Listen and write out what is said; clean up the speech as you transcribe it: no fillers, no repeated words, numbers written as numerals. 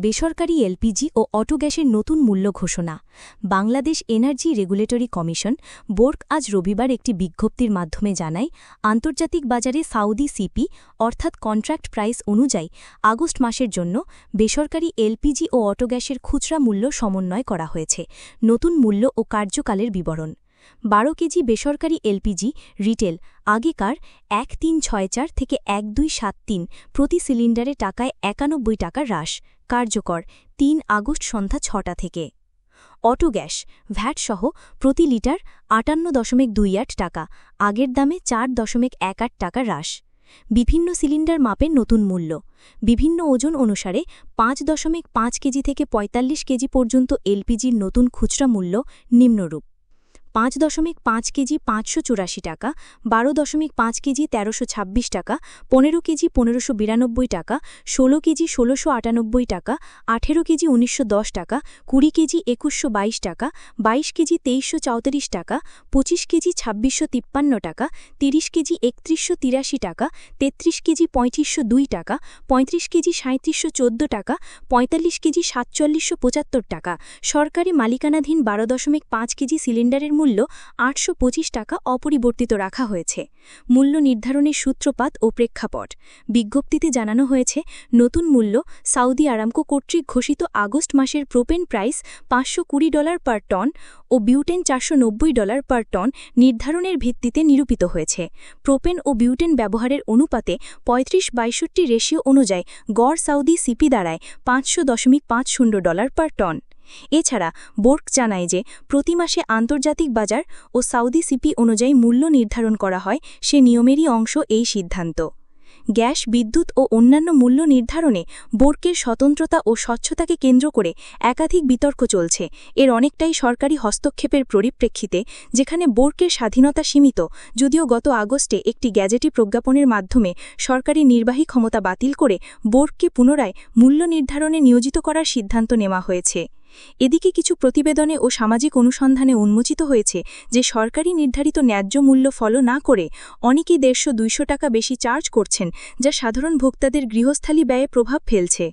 বেসরকারি এলপিজি ও অটো গ্যাসের নতুন মূল্য ঘোষণা। Bangladesh energy regulatory commission board আজ রবিবার একটি বিজ্ঞপ্তির মাধ্যমে জানায়, আন্তর্জাতিক বাজারে সাউদি সিপি অর্থাৎ কন্ট্রাক্ট প্রাইস অনুযায়ী আগস্ট মাসের জন্য বেসরকারি এলপিজি ও অটো গ্যাসের খুচরা মূল্য সমন্বয় করা হয়েছে। নতুন মূল্য ও কার্যকালের বিবরণ। 12 কেজি বেসরকারি এলপিজি রিটেল আগেকার 1364 থেকে 1273 প্রতি সিলিন্ডারে টাকায় 91 টাকা হ্রাস, কার্যকর 3 আগস্ট সন্ধ্যা 6টা থেকে। অটো গ্যাস ভ্যাট সহ প্রতি লিটার 58.28 টাকা, আগের দামে 4.18 টাকা হ্রাস। বিভিন্ন সিলিন্ডার মাপের নতুন মূল্য। বিভিন্ন ওজন অনুসারে 5.5 কেজি থেকে 45 কেজি পর্যন্ত এলপিজির নতুন খুচরা মূল্য নিম্নরূপ: 5.5 কেজি 584 টাকা, 12.5 কেজি 1326 টাকা, 15 কেজি 1592 টাকা, 16 কেজি 1698 টাকা, 18 কেজি 1910 টাকা, 20 কেজি 2122 টাকা, 22 কেজি 2334 টাকা, 25 কেজি 2653 টাকা, 30 কেজি 3183 টাকা, 33 কেজি 3502 টাকা, 35 কেজি 3714 টাকা, 45 কেজি 4775 টাকা। সরকারি মালিকানাধীন 12.5 কেজি সিলিন্ডারের মূল্য 825 টাকা অপরিবর্তিত রাখা হয়েছে। মূল্য নির্ধারণের সূত্রপাত ও প্রেক্ষাপট। বিজ্ঞপ্তিতে জানানো হয়েছে, নতুন মূল্য সাউদি আরামকো কর্তৃক ঘোষিত আগস্ট মাসের প্রোপেন প্রাইস $520 পার টন ও বিউটেন $490 পার টন নির্ধারণের ভিত্তিতে নিরূপিত হয়েছে। প্রোপেন ও বিউটেন ব্যবহারের অনুপাতে 35-62 রেশিও অনুযায়ী গড় সাউদি সিপি দাঁড়ায় $500.50 পার টন। এছাড়া বোর্ড জানায় যে, প্রতি মাসে আন্তর্জাতিক বাজার ও সাউদি সিপি অনুযায়ী মূল্য নির্ধারণ করা হয়, সে নিয়মেরই অংশ এই সিদ্ধান্ত। গ্যাস, বিদ্যুৎ ও অন্যান্য মূল্য নির্ধারণে বোর্ডের স্বতন্ত্রতা ও স্বচ্ছতাকে কেন্দ্র করে একাধিক বিতর্ক চলছে। এর অনেকটাই সরকারি হস্তক্ষেপের পরিপ্রেক্ষিতে, যেখানে বোর্ডের স্বাধীনতা সীমিত, যদিও গত আগস্টে একটি গ্যাজেটি প্রজ্ঞাপনের মাধ্যমে সরকারি নির্বাহী ক্ষমতা বাতিল করে বোর্ডকে পুনরায় মূল্য নির্ধারণে নিয়োজিত করার সিদ্ধান্ত নেওয়া হয়েছে। এদিকে কিছু প্রতিবেদনে ও সামাজিক অনুসন্ধানে উন্মোচিত হয়েছে যে, সরকারি নির্ধারিত ন্যায্য মূল্য ফলো না করে অনেকেই 150-200 টাকা বেশি চার্জ করছেন, যা সাধারণ ভোক্তাদের গৃহস্থালী ব্যয়ে প্রভাব ফেলছে।